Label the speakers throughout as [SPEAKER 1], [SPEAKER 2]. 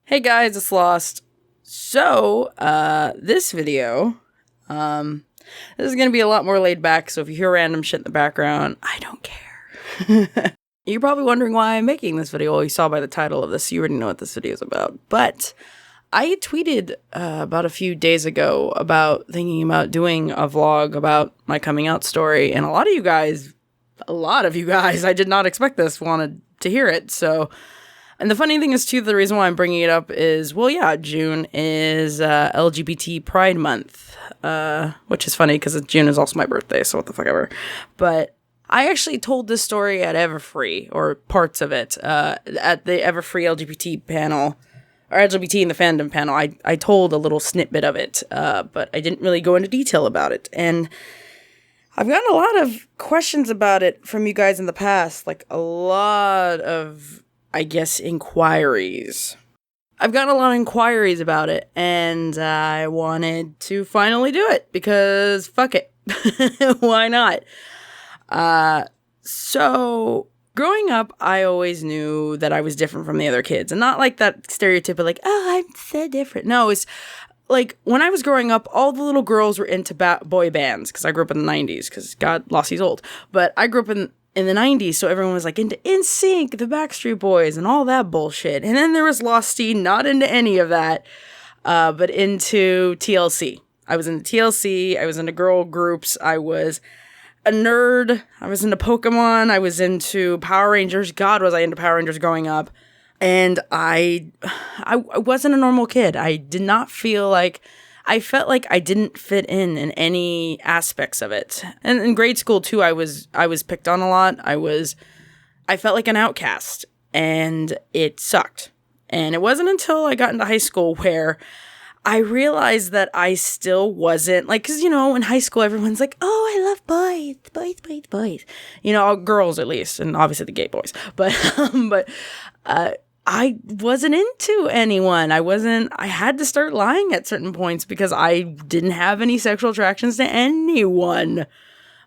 [SPEAKER 1] Hey guys, it's Lost. So, this video, this is gonna be a lot more laid back, so if you hear random shit in the background, I don't care. You're probably wondering why I'm making this video. Well, you saw by the title of this, you already know what this video is about. But I tweeted about a few days ago about thinking about doing a vlog about my coming out story, and a lot of you guys, I did not expect this, wanted to hear it, so... And the funny thing is, too, the reason why I'm bringing it up is, well, yeah, June is LGBT Pride Month, which is funny because June is also my birthday, so what the fuck ever. But I actually told this story at Everfree, or parts of it, at the Everfree LGBT panel, or LGBT in the fandom panel. I told a little snippet of it, but I didn't really go into detail about it. And I've gotten a lot of questions about it from you guys in the past, like a lot of... I guess, inquiries. I've gotten a lot of inquiries about it, and I wanted to finally do it, because fuck it. Why not? So, growing up, I always knew that I was different from the other kids, and not like that stereotypical, like, oh, I'm so different. No, it's like, when I was growing up, all the little girls were into boy bands, because I grew up in the 90s, because God, Losty's old, but I grew up in the 90s, so everyone was like into NSYNC, the Backstreet Boys, and all that bullshit. And then there was Losty, not into any of that, but into TLC. I was into TLC, I was into girl groups, I was a nerd, I was into Pokemon, I was into Power Rangers. God, was I into Power Rangers growing up. And I wasn't a normal kid. I did not feel like... I felt like I didn't fit in any aspects of it. And in grade school too, I was picked on a lot. I felt like an outcast, and it sucked. And it wasn't until I got into high school where I realized that I still wasn't, like, cause you know, in high school, everyone's like, oh, I love boys. You know, girls at least, and obviously the gay boys. But I wasn't into anyone. I had to start lying at certain points because I didn't have any sexual attractions to anyone.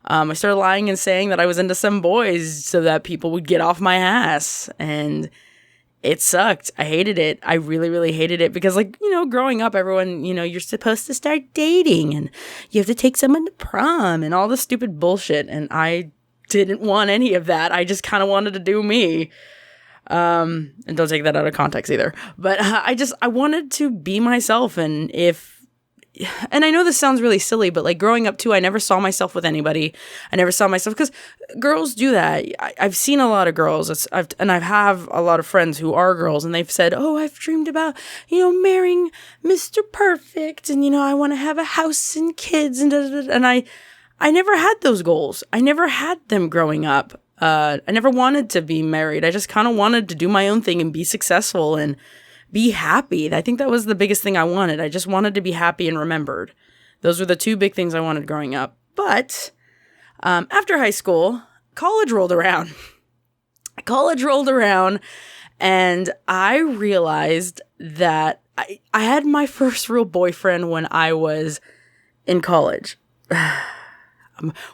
[SPEAKER 1] I started lying and saying that I was into some boys so that people would get off my ass. And it sucked. I hated it. I really, really hated it because, like, you know, growing up, everyone, you know, you're supposed to start dating and you have to take someone to prom and all this stupid bullshit. And I didn't want any of that. I just kind of wanted to do me. And don't take that out of context either. But I wanted to be myself, and I know this sounds really silly, but like growing up too, I never saw myself with anybody. I never saw myself, because girls do that. I've seen a lot of girls, I have a lot of friends who are girls, and they've said, oh, I've dreamed about, you know, marrying Mr. Perfect, and, you know, I want to have a house and kids, and and I never had those goals. I never had them growing up. I never wanted to be married. I just kind of wanted to do my own thing and be successful and be happy. I think that was the biggest thing I wanted. I just wanted to be happy and remembered. Those were the two big things I wanted growing up. But after high school, college rolled around. And I realized that I had my first real boyfriend when I was in college.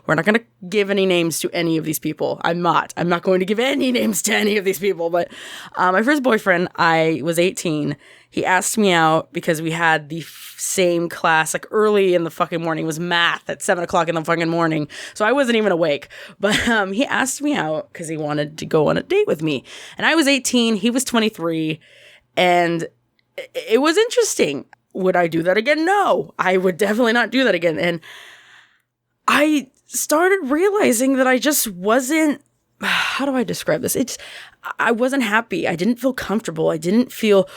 [SPEAKER 1] We're not going to give any names to any of these people. I'm not going to give any names to any of these people. But my first boyfriend, I was 18. He asked me out because we had the same class, like early in the fucking morning. It was math at 7 o'clock in the fucking morning. So I wasn't even awake. But he asked me out because he wanted to go on a date with me. And I was 18. He was 23. And it was interesting. Would I do that again? No, I would definitely not do that again. And I started realizing that I just wasn't, how do I describe this? I wasn't happy. I didn't feel comfortable. I didn't feel,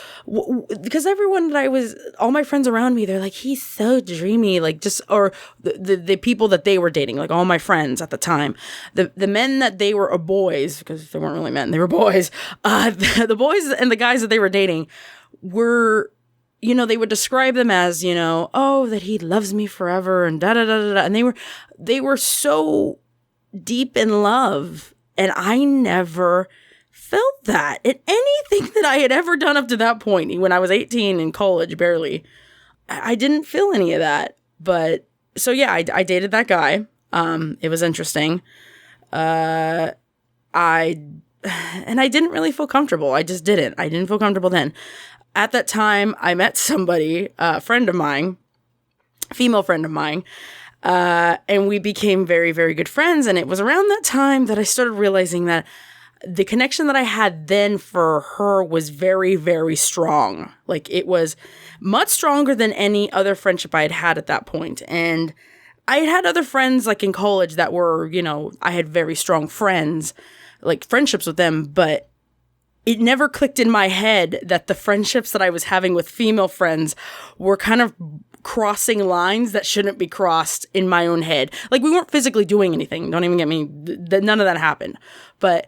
[SPEAKER 1] because everyone that all my friends around me, they're like, he's so dreamy, like just, or the people that they were dating, like all my friends at the time, the men that they were boys, because they weren't really men, they were boys, the boys and the guys that they were dating were, you know, they would describe them as, you know, oh, that he loves me forever and da-da-da-da-da. And they were so deep in love. And I never felt that in anything that I had ever done up to that point. When I was 18 in college, barely, I didn't feel any of that. But so, yeah, I dated that guy. It was interesting. And I didn't really feel comfortable. I just didn't. I didn't feel comfortable then. at that time, I met somebody, a friend of mine, female friend of mine, and we became very, very good friends. And it was around that time that I started realizing that the connection that I had then for her was very, very strong. Like, it was much stronger than any other friendship I had had at that point. And I had other friends, like, in college that were, I had very strong friends, like, friendships with them, but it never clicked in my head that the friendships that I was having with female friends were kind of crossing lines that shouldn't be crossed in my own head. Like, we weren't physically doing anything. Don't even get me, none of that happened. But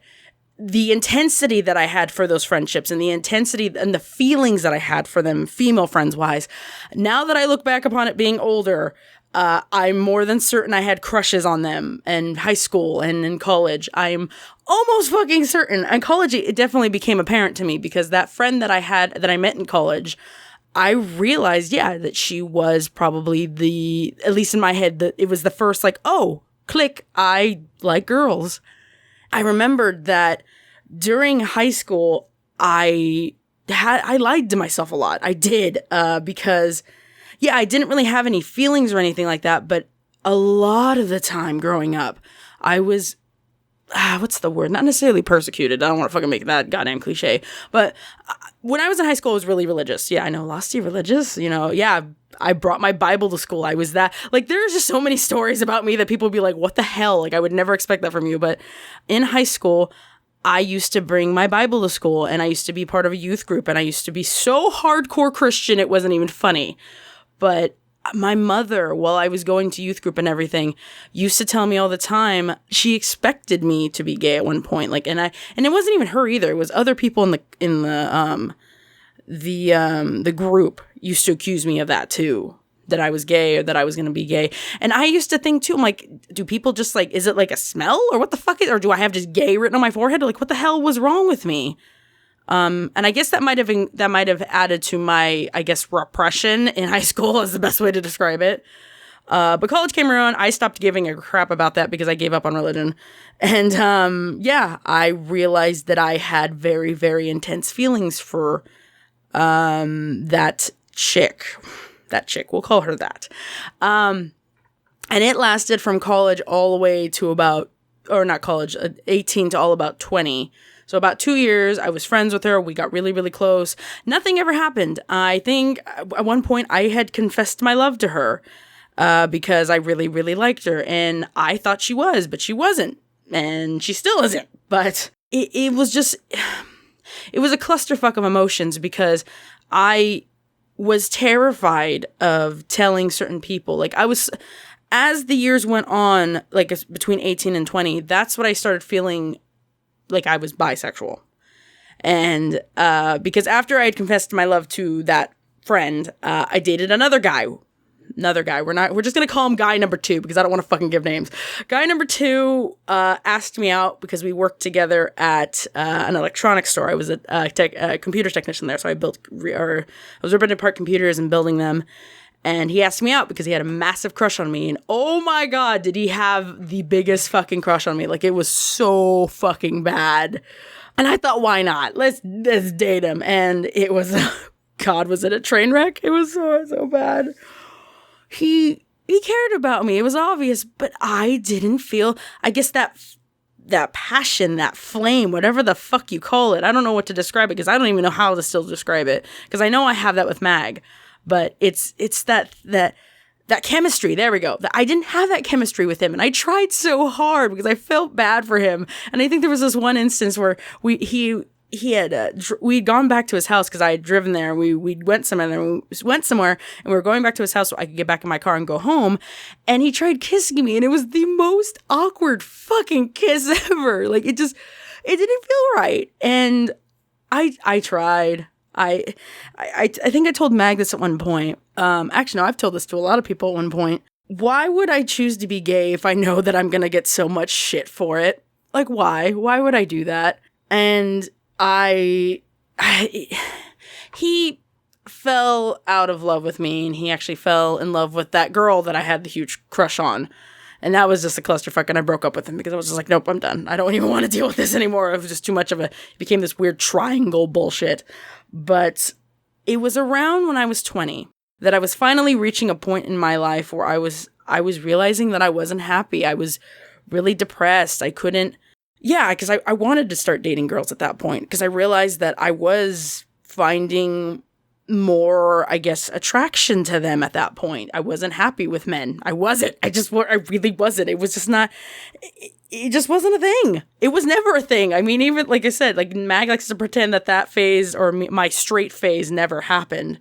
[SPEAKER 1] the intensity that I had for those friendships and the intensity and the feelings that I had for them, female friends wise, now that I look back upon it being older, I'm more than certain I had crushes on them in high school and in college. I'm almost fucking certain. In college, it definitely became apparent to me because that friend that I met in college, I realized, that she was probably at least in my head, that it was the first, like, oh, click, I like girls. I remembered that during high school, I lied to myself a lot. I did, because, I didn't really have any feelings or anything like that. But a lot of the time growing up, I was, what's the word? Not necessarily persecuted. I don't want to fucking make that goddamn cliche. But when I was in high school, I was really religious. Yeah, I know, Losty religious, I brought my Bible to school. I was that, like, there's just so many stories about me that people would be like, what the hell? Like, I would never expect that from you. But in high school, I used to bring my Bible to school, and I used to be part of a youth group, and I used to be so hardcore Christian, it wasn't even funny. But my mother, while I was going to youth group and everything, used to tell me all the time, she expected me to be gay at one point. Like, and it wasn't even her either. It was other people in the group used to accuse me of that too, that I was gay or that I was going to be gay. And I used to think too, I'm like, do people just like, is it like a smell or what the fuck or do I have just gay written on my forehead? Or like, what the hell was wrong with me? And I guess that might have added to my, I guess, repression in high school is the best way to describe it. But college came around. I stopped giving a crap about that because I gave up on religion. And, I realized that I had very, very intense feelings for, that chick, we'll call her that. And it lasted from college all the way to about, or not college, 18 to all about 20. So about 2 years, I was friends with her. We got really, really close. Nothing ever happened. I think at one point I had confessed my love to her, because I really, really liked her. And I thought she was, but she wasn't. And she still isn't. But it was just, it was a clusterfuck of emotions because I was terrified of telling certain people. Like, I was, as the years went on, like between 18 and 20, that's what I started feeling like I was bisexual. And because after I had confessed my love to that friend, I dated another guy. We're just going to call him guy number 2 because I don't want to fucking give names. Guy number 2 asked me out because we worked together at an electronics store. I was a computer technician there, so I was ripping apart computers and building them. And he asked me out because he had a massive crush on me. And oh my God, did he have the biggest fucking crush on me. Like, it was so fucking bad. And I thought, why not? Let's date him. And it was, God, was it a train wreck? It was so bad. He cared about me. It was obvious, but I didn't feel, I guess that passion, that flame, whatever the fuck you call it. I don't know what to describe it because I don't even know how to still describe it because I know I have that with Mag. But it's that chemistry. There we go. I didn't have that chemistry with him. And I tried so hard because I felt bad for him. And I think there was this one instance where we'd gone back to his house because I had driven there. We went somewhere and we were going back to his house so I could get back in my car and go home. And he tried kissing me and it was the most awkward fucking kiss ever. Like, it didn't feel right. And I tried. I think I told Mag this at one point. Actually, no, I've told this to a lot of people at one point. Why would I choose to be gay if I know that I'm going to get so much shit for it? Like, why? Why would I do that? And he fell out of love with me, and he actually fell in love with that girl that I had the huge crush on. And that was just a clusterfuck, and I broke up with him because I was just like, nope, I'm done. I don't even want to deal with this anymore. It was just too much it became this weird triangle bullshit. But it was around when I was 20 that I was finally reaching a point in my life where I was realizing that I wasn't happy. I was really depressed. I couldn't, because I wanted to start dating girls at that point because I realized that I was finding more, I guess, attraction to them at that point. I wasn't happy with men. I really wasn't. It was just not, it just wasn't a thing. It was never a thing. I mean, even like I said, like Mag likes to pretend that phase or my straight phase never happened.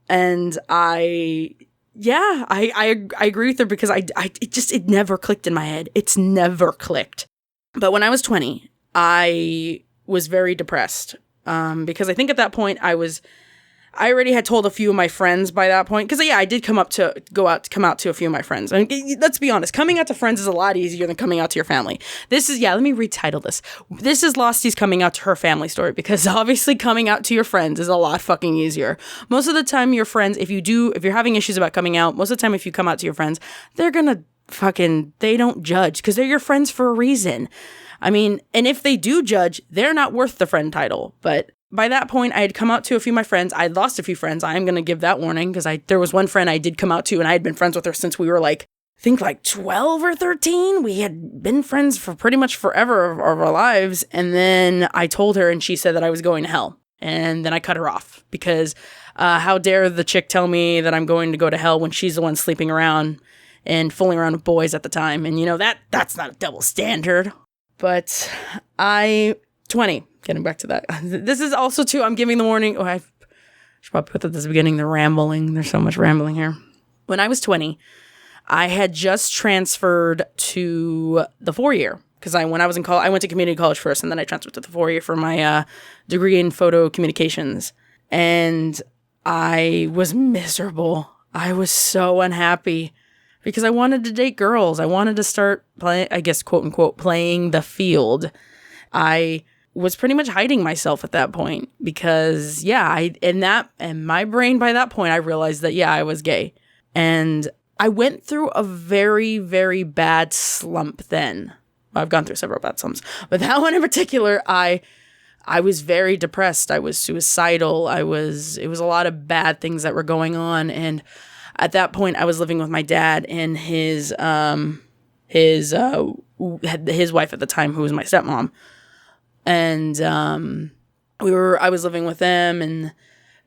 [SPEAKER 1] And I agree with her because it never clicked in my head. It's never clicked. But when I was 20, I was very depressed. Because I think at that point I already had told a few of my friends by that point. Because, I did come out to a few of my friends. I mean, let's be honest. Coming out to friends is a lot easier than coming out to your family. Let me retitle this. This is Losty's coming out to her family story. Because obviously coming out to your friends is a lot fucking easier. Most of the time your friends, if you're having issues about coming out, most of the time if you come out to your friends, they're gonna they don't judge. Because they're your friends for a reason. I mean, and if they do judge, they're not worth the friend title. But by that point, I had come out to a few of my friends. I had lost a few friends. I am going to give that warning because there was one friend I did come out to and I had been friends with her since we were I think 12 or 13. We had been friends for pretty much forever of our lives. And then I told her and she said that I was going to hell. And then I cut her off because how dare the chick tell me that I'm going to go to hell when she's the one sleeping around and fooling around with boys at the time. And that's not a double standard. But 20, getting back to that. This is also too, I'm giving the warning. I should probably put this at the beginning, the rambling. There's so much rambling here. When I was 20, I had just transferred to the 4-year. Because when I was in college, I went to community college first, and then I transferred to the 4-year for my degree in photo communications. And I was miserable. I was so unhappy. Because I wanted to date girls. I wanted to start playing, I guess, quote unquote, playing the field. I was pretty much hiding myself at that point because, and my brain by that point, I realized that, I was gay. And I went through a very, very bad slump then. I've gone through several bad slumps, but that one in particular, I was very depressed. I was suicidal. It was a lot of bad things that were going on. And at that point, I was living with my dad and his wife at the time, who was my stepmom, and I was living with them, and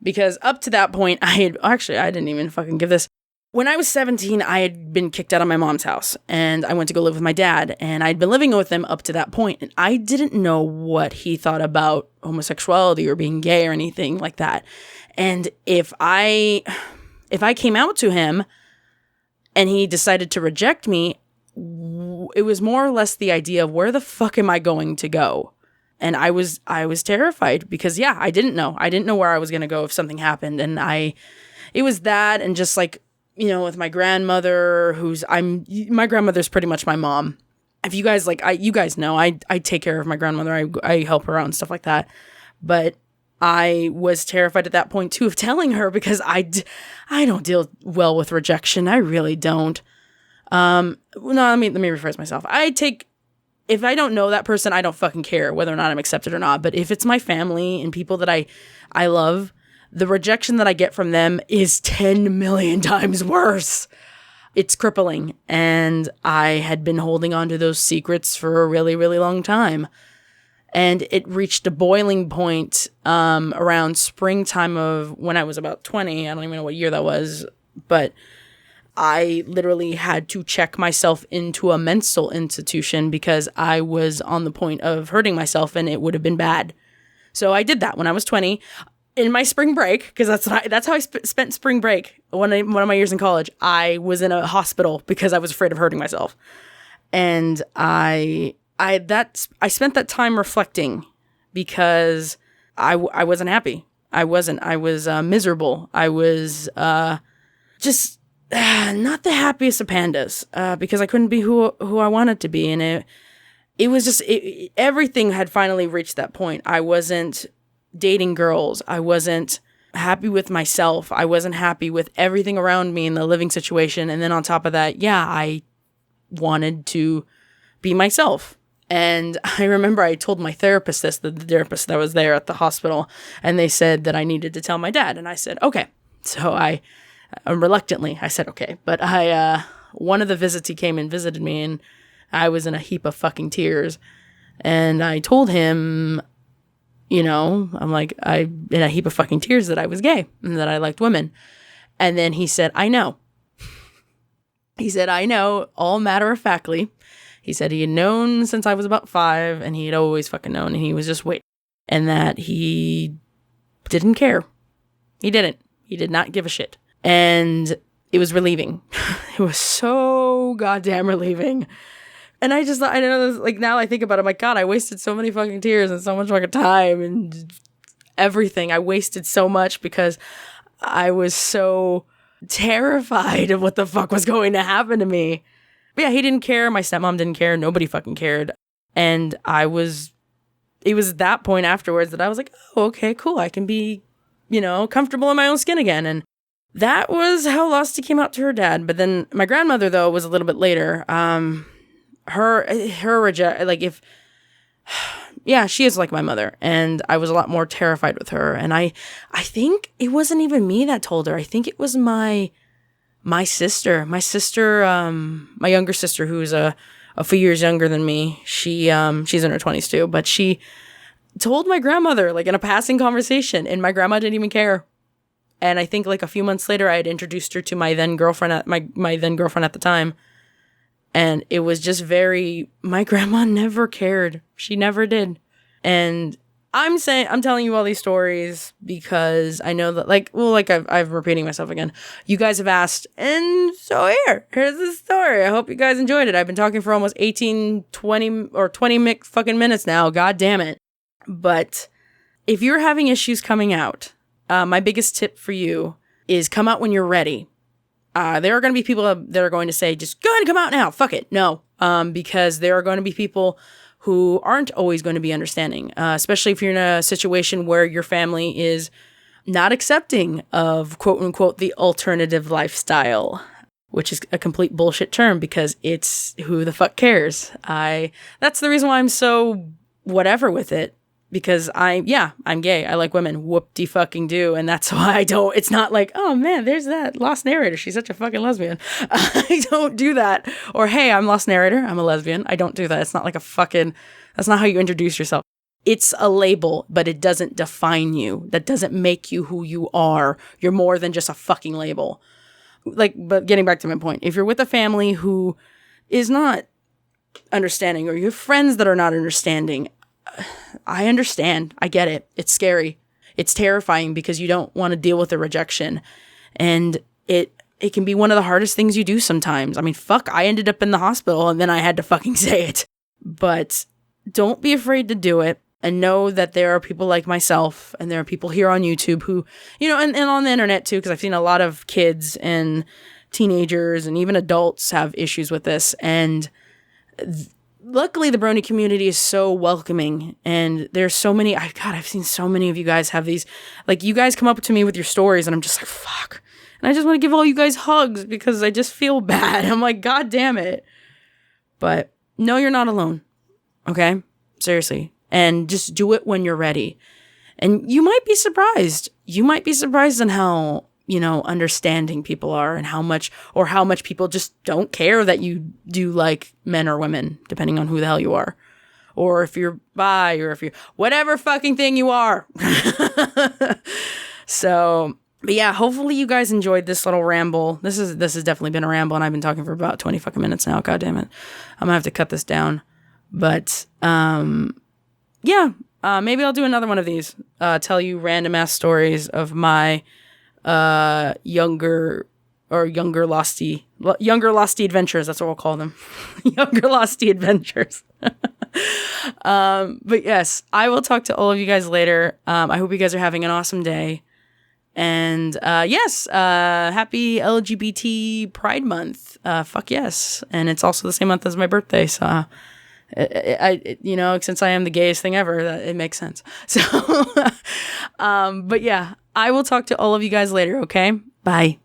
[SPEAKER 1] because up to that point, I didn't even fucking give this. When I was 17, I had been kicked out of my mom's house, and I went to go live with my dad, and I'd been living with him up to that point, and I didn't know what he thought about homosexuality or being gay or anything like that, and if I came out to him and he decided to reject me, it was more or less the idea of where the fuck am I going to go? And I was terrified because, I didn't know. I didn't know where I was going to go if something happened. And it was that. And just with my grandmother, my grandmother's pretty much my mom. If you guys you guys know, I take care of my grandmother. I help her out and stuff like that. But I was terrified at that point too of telling her because I don't deal well with rejection. I really don't. No, let me rephrase myself. If I don't know that person, I don't fucking care whether or not I'm accepted or not. But if it's my family and people that I love, the rejection that I get from them is 10 million times worse. It's crippling. And I had been holding on to those secrets for a really, really long time. And it reached a boiling point around springtime of when I was about 20. I don't even know what year that was. But I literally had to check myself into a mental institution because I was on the point of hurting myself and it would have been bad. So I did that when I was 20. In my spring break, because that's how I spent spring break. One of my years in college, I was in a hospital because I was afraid of hurting myself. And I spent that time reflecting because I wasn't happy. I was miserable. I was just not the happiest of pandas because I couldn't be who I wanted to be. And it was just, everything had finally reached that point. I wasn't dating girls. I wasn't happy with myself. I wasn't happy with everything around me in the living situation. And then on top of that, I wanted to be myself. And I remember I told my therapist this, the therapist that was there at the hospital, and they said that I needed to tell my dad. And I said, okay. So I reluctantly, I said, okay. But one of the visits he came and visited me, and I was in a heap of fucking tears. And I told him, I'm like, in a heap of fucking tears that I was gay and that I liked women. And then he said, I know. He said, I know, all matter-of-factly. He said he had known since I was about 5, and he had always fucking known, and he was just waiting. And that he didn't care. He didn't. He did not give a shit. And it was relieving. It was so goddamn relieving. And I just thought, I know, like, now I think about it, I'm like, God, I wasted so many fucking tears and so much fucking time and everything. I wasted so much because I was so terrified of what the fuck was going to happen to me. But yeah, he didn't care. My stepmom didn't care. Nobody fucking cared. And it was at that point afterwards that I was like, oh, okay, cool. I can be, comfortable in my own skin again. And that was how Losty came out to her dad. But then my grandmother, though, was a little bit later. She is like my mother, and I was a lot more terrified with her. And I think it wasn't even me that told her. I think it was my sister, my younger sister, who's a few years younger than me. She's in her 20s too, but she told my grandmother, like, in a passing conversation, and my grandma didn't even care. And I think like a few months later, I had introduced her to my then girlfriend my then girlfriend at the time. And it was just my grandma never cared. She never did. And I'm telling you all these stories because I know that I'm repeating myself again. You guys have asked, and so here's the story. I hope you guys enjoyed it. I've been talking for almost 18, 20 or 20 fucking minutes now. God damn it. But if you're having issues coming out, my biggest tip for you is come out when you're ready. There are going to be people that are going to say, just go ahead and come out now. Fuck it. No. Because there are going to be people who aren't always going to be understanding, especially if you're in a situation where your family is not accepting of, quote unquote, the alternative lifestyle, which is a complete bullshit term because it's who the fuck cares. That's the reason why I'm so whatever with it. Because I'm gay. I like women. Whoop-de-fucking-do. And that's why it's not like, oh man, there's that lost narrator. She's such a fucking lesbian. I don't do that. Or, hey, I'm lost narrator. I'm a lesbian. I don't do that. It's not like that's not how you introduce yourself. It's a label, but it doesn't define you. That doesn't make you who you are. You're more than just a fucking label. But getting back to my point, if you're with a family who is not understanding, or you have friends that are not understanding, I understand. I get it. It's scary. It's terrifying because you don't want to deal with the rejection. And it can be one of the hardest things you do sometimes. I mean, fuck, I ended up in the hospital and then I had to fucking say it. But don't be afraid to do it. And know that there are people like myself and there are people here on YouTube who, and on the internet too, because I've seen a lot of kids and teenagers and even adults have issues with this. And luckily, the brony community is so welcoming, and there's so many. I've seen so many of you guys have these. Like, you guys come up to me with your stories, and I'm just like, fuck. And I just want to give all you guys hugs because I just feel bad. I'm like, God damn it. But no, you're not alone. Okay? Seriously. And just do it when you're ready. And you might be surprised. You might be surprised on how, understanding people are and how much people just don't care that you do like men or women, depending on who the hell you are. Or if you're bi, or if you're whatever fucking thing you are. So, but yeah, hopefully you guys enjoyed this little ramble. This has definitely been a ramble, and I've been talking for about 20 fucking minutes now. God damn it. I'm gonna have to cut this down. But, maybe I'll do another one of these. Tell you random ass stories of my younger Losty adventures. That's what we'll call them. Younger Losty adventures. But yes, I will talk to all of you guys later. I hope you guys are having an awesome day. And happy LGBT Pride Month. Fuck yes. And it's also the same month as my birthday, so since I am the gayest thing ever, it makes sense. So but yeah, I will talk to all of you guys later, okay? Bye.